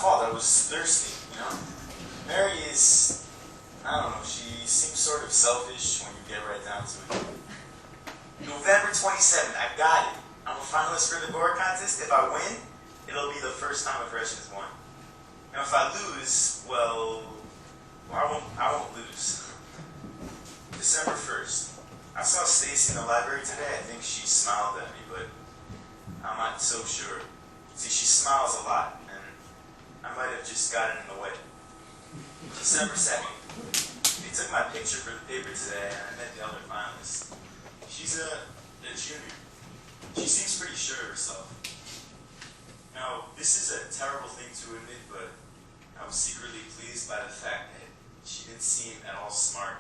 fault. I was thirsty, you know? Mary is, I don't know, she seems sort of selfish when you get right down to it. November 27th, I got it. I'm a finalist for the board contest. If I win, it'll be the first time a freshman's won. And if I lose, well, I won't lose. December 1st. I saw Stacey in the library today. I think she smiled at me, but I'm not so sure. See, she smiles a lot, and I might have just gotten in the way. December 2nd. They took my picture for the paper today, and I met the other finalist. She's a junior. She seems pretty sure of herself. Now, this is a terrible thing to admit, but I was secretly pleased by the fact that she didn't seem at all smart.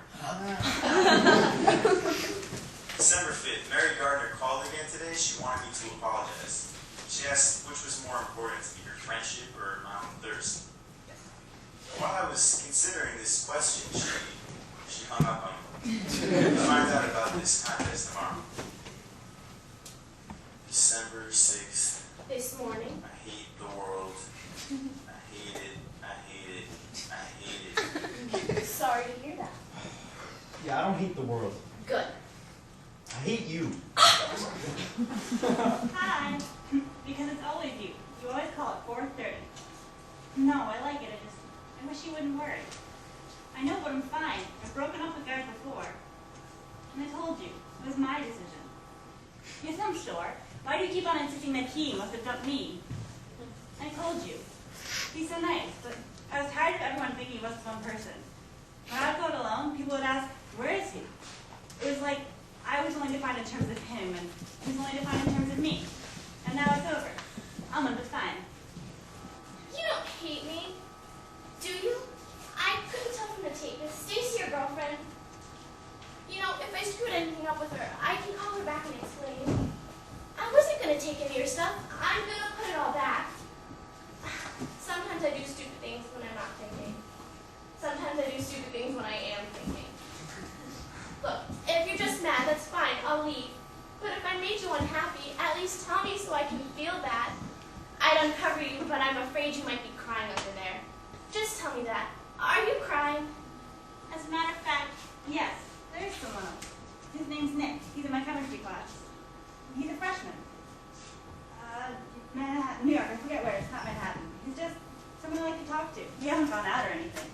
December 5th, Mary Gardner called again today. She wanted me to apologize. She asked which was more important to me, her friendship or my own thirst. While I was considering this question, she hung up on me. We'll find out about this contest tomorrow. December 6th. This morning. I hate the world. I hate it. I hate it. I hate it. Sorry to hear that. Yeah, I don't hate the world. Good. I hate you. Hi. Because it's always you. You always call at 4:30. No, I like it. I wish you wouldn't worry. I know, but I'm fine. I've broken up with guys before. And I told you. It was my decision. Yes, I'm sure. Why do you keep on insisting that he must have dumped me? I told you. He's so nice, but I was tired of everyone thinking he was one person. When I would go it alone, people would ask, where is he? It was like I was only defined in terms of him, and he was only defined in terms of me. And now it's over. I'm gonna be fine. You don't hate me, do you? I couldn't tell from the tape. Is Stacey your girlfriend? You know, if I screwed anything up with her, I can call her back and explain. I wasn't going to take any of your stuff. I'm going to put it all back. Sometimes I do stupid things when I'm not thinking. Sometimes I do stupid things when I am thinking. Look, if you're just mad, that's fine. I'll leave. But if I made you unhappy, at least tell me so I can feel bad. I'd uncover you, but I'm afraid you might be crying under there. Just tell me that. Are you crying? As a matter of fact, yes, there is someone else. His name's Nick. He's in my chemistry class. He's a freshman. Manhattan, New York. I forget where. It's not Manhattan. He's just someone I like to talk to. We haven't gone out or anything.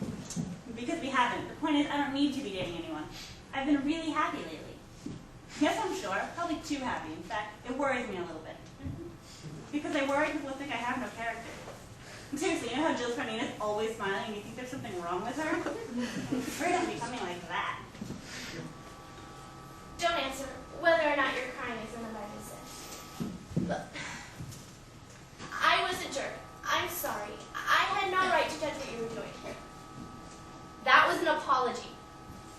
Because we haven't. The point is, I don't need to be dating anyone. I've been really happy lately. Yes, I'm sure. Probably too happy. In fact, it worries me a little bit. Because I worry people think I have no character. Seriously, you know how Jill's friend Nina's always smiling and you think there's something wrong with her? I'm afraid I'm becoming like that. Don't answer. Whether or not you're crying is none of my business. Look, I was a jerk. I'm sorry. I had no right to judge what you were doing. That was an apology.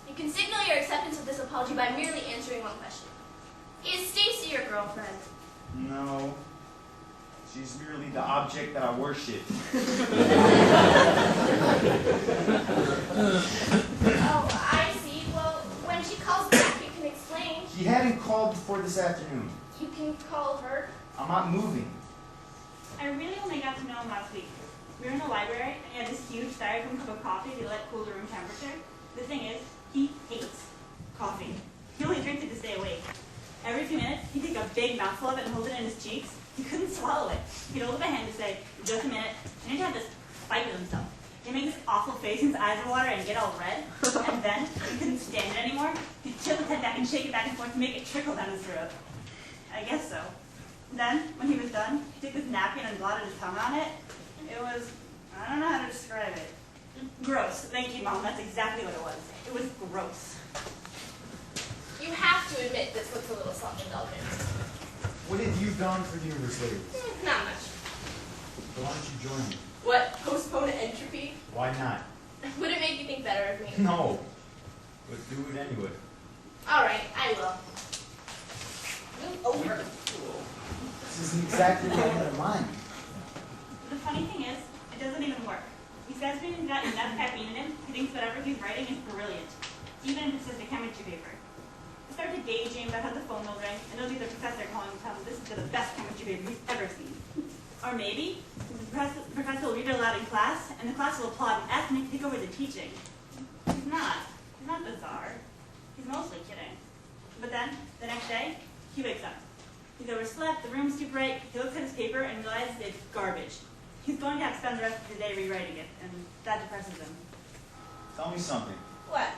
You can signal your acceptance of this apology by merely answering one question. Is Stacey your girlfriend? No. She's merely the object that I worship. Oh, I see. Well, when she calls back, you can explain. She hadn't called before this afternoon. You can call her. I'm not moving. I really only got to know him last week. We were in the library, and he had this huge styrofoam cup of coffee to let cool the room temperature. The thing is, he hates coffee. He only drinks it to stay awake. Every few minutes, he'd take a big mouthful of it and hold it in his cheeks. He couldn't swallow it. He'd hold up a hand to say, just a minute, and he'd have this fight with himself. He'd make this awful face, his eyes would water and get all red, and then, he couldn't stand it anymore, he'd tilt his head back and shake it back and forth to make it trickle down his throat. I guess so. Then, when he was done, he took this napkin and blotted his tongue on it. It was, I don't know how to describe it. Gross. Thank you, Mom. That's exactly what it was. It was gross. You have to admit this looks a little self-indulgent. What have you done for New Year's Eve? Not much. So why don't you join me? What? Postpone entropy? Why not? Would it make you think better of me? No. But do it anyway. Alright, I will. Move over. This isn't exactly what I had in mind. The funny thing is, it doesn't even work. These guys have even got enough caffeine in him, he thinks whatever he's writing is brilliant. Even if it's just a chemistry paper. He started to daydream about how the phone will ring, and it'll be the professor calling to tell him this is the best chemistry paper he's ever seen. Or maybe, since it's professor will read it aloud in class, and the class will applaud and ask him to take over the teaching. He's not. He's not bizarre. He's mostly kidding. But then, the next day, he wakes up. He's overslept, the room's too bright, he looks at his paper and realizes it's garbage. He's going to have to spend the rest of the day rewriting it, and that depresses him. Tell me something. What?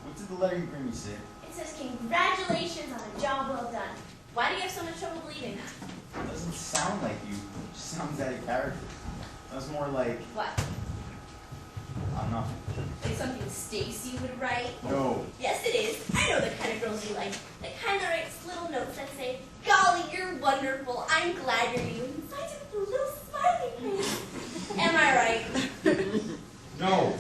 What did the letter you bring me say? It says congratulations on a job well done. Why do you have so much trouble believing that? It doesn't sound like you. It just sounds out of character. That was more like, What? I don't know. Like something Stacey would write? No. Yes, it is. I know the kind of girls you like. The kind that writes little notes that say, "Golly, you're wonderful. I'm glad you're you." And signs it with a little smiley face. Am I right? No.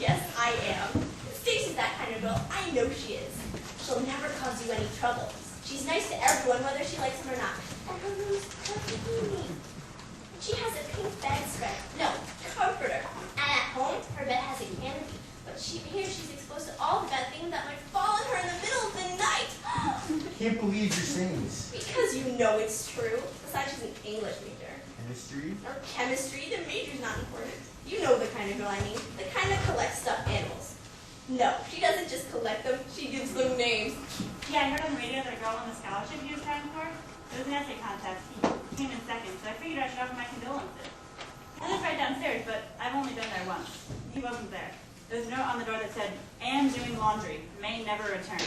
Yes, I am. Stacey's that kind of girl. I know she is. She'll never cause you any trouble. She's nice to everyone, whether she likes them or not. And her room's perfectly neat. She has a pink bedspread. No, comforter. And at home, her bed has a canopy. But here she's exposed to all the bad things that might fall on her in the middle of the night. I can't believe you're saying this. Because you know it's true. Besides, she's an English major. Chemistry? Or chemistry. The major's not important. You know the kind of girl I mean. The kind that collects stuffed animals. No, she doesn't just collect them. She gives them names. Yeah, I heard on the radio that a girl won the scholarship he was trying for. It was an essay contest. He came in second, so I figured I should offer my condolences. I live right downstairs, but I've only been there once. He wasn't there. There was a note on the door that said, "Am doing laundry. May never return."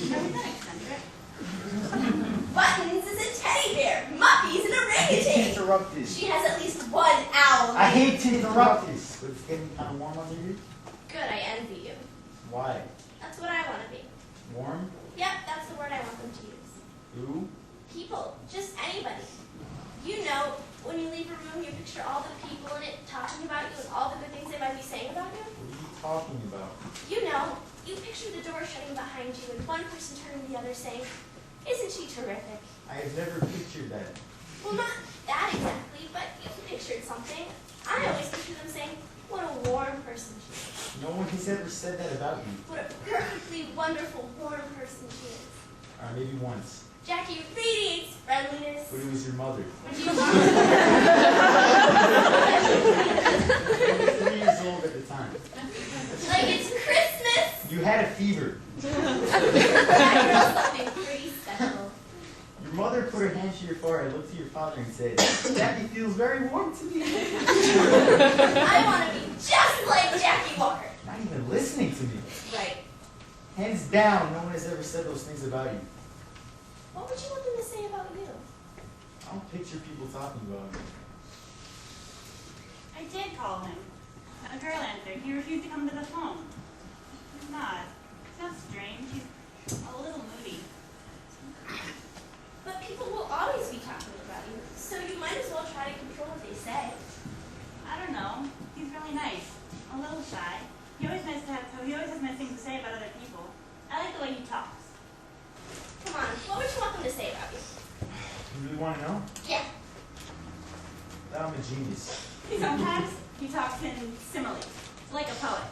Now, was that eccentric? Buttons is a teddy bear. Muffy's an I hate to orangutan. interrupt this. She has at least one owl. I hate to interrupt this, but it's getting kind of warm under here. Good, I envy you. Why? That's what I want to be. Warm? Yep, that's the word I want them to use. Who? People, just anybody. You know, when you leave a room, you picture all the people in it talking about you and all the good things they might be saying about you. What are you talking about? You know, you picture the door shutting behind you and one person turning to the other saying, "Isn't she terrific?" I have never pictured that. Well, not that exactly, but you pictured something. I always picture them saying, "What a warm person she is. No one has ever said that about you. What a perfectly wonderful, warm person she is. Maybe once. Jackie radiates friendliness." But it was your mother. When she 3 years old at the time. like it's Christmas. You had a fever. That girl's something pretty special. Your mother put her hand to your forehead, looked to your father, and said, "Jackie feels very warm to me." I want to be just like Jackie Walker. Not even listening to me. Right. Hands down, no one has ever said those things about you. What would you want them to say about you? I don't picture people talking about me. I did call him. A girl answered. He refused to come to the phone. He's not. It's not strange. He's a little moody. But people will always be talking about you, so you might as well try to control what they say. I don't know. He's really nice. A little shy. He always has nice things to say about other people. I like the way he talks. Come on, what would you want them to say about you? You really want to know? Yeah. That I'm a genius. Sometimes he talks in similes, like a poet.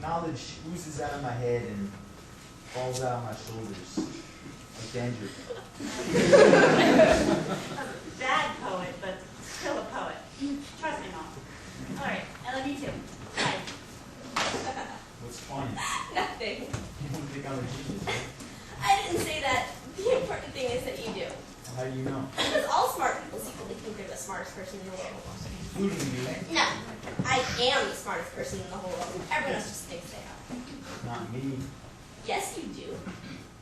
Knowledge oozes out of my head and falls out of my shoulders. Like dandruff. A bad poet, but still a poet. Trust me, Mom. All right, I love you too. Bye. What's funny? Nothing. You don't think I'm a genius, right? I didn't say that. The important thing is that you do. How do you know? Because all smart people secretly think they're the smartest person in the world. Including you. No, I am the smartest person in the whole world. Everyone else just thinks they are. Not me. Yes, you do.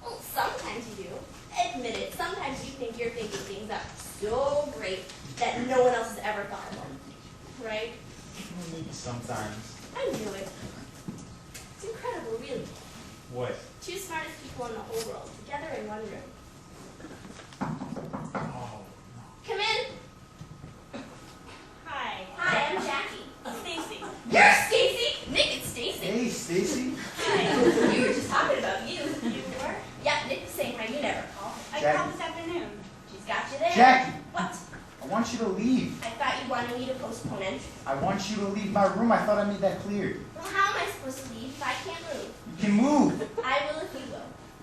Well, sometimes you do. Admit it. Sometimes you think you're thinking things up so great that no one else has ever thought of them. Right? Well, maybe sometimes. I knew it. It's incredible, really. What? Two smartest people in the whole world, together in one room. Oh, Come in. Hi. Hi, I'm Jackie. Stacey. You're Stacey? Nick, it's Stacey. hey, Stacey. Hi. We were just talking about you. You were? Yeah, Nick was saying how you never call. I Jackie. called this afternoon. She's got you there. Jackie. What? I want you to leave. I thought you wanted me to postpone entry. I want you to leave my room. I thought I made that clear. Well, how am I supposed to leave if I can't move? You can move. I will if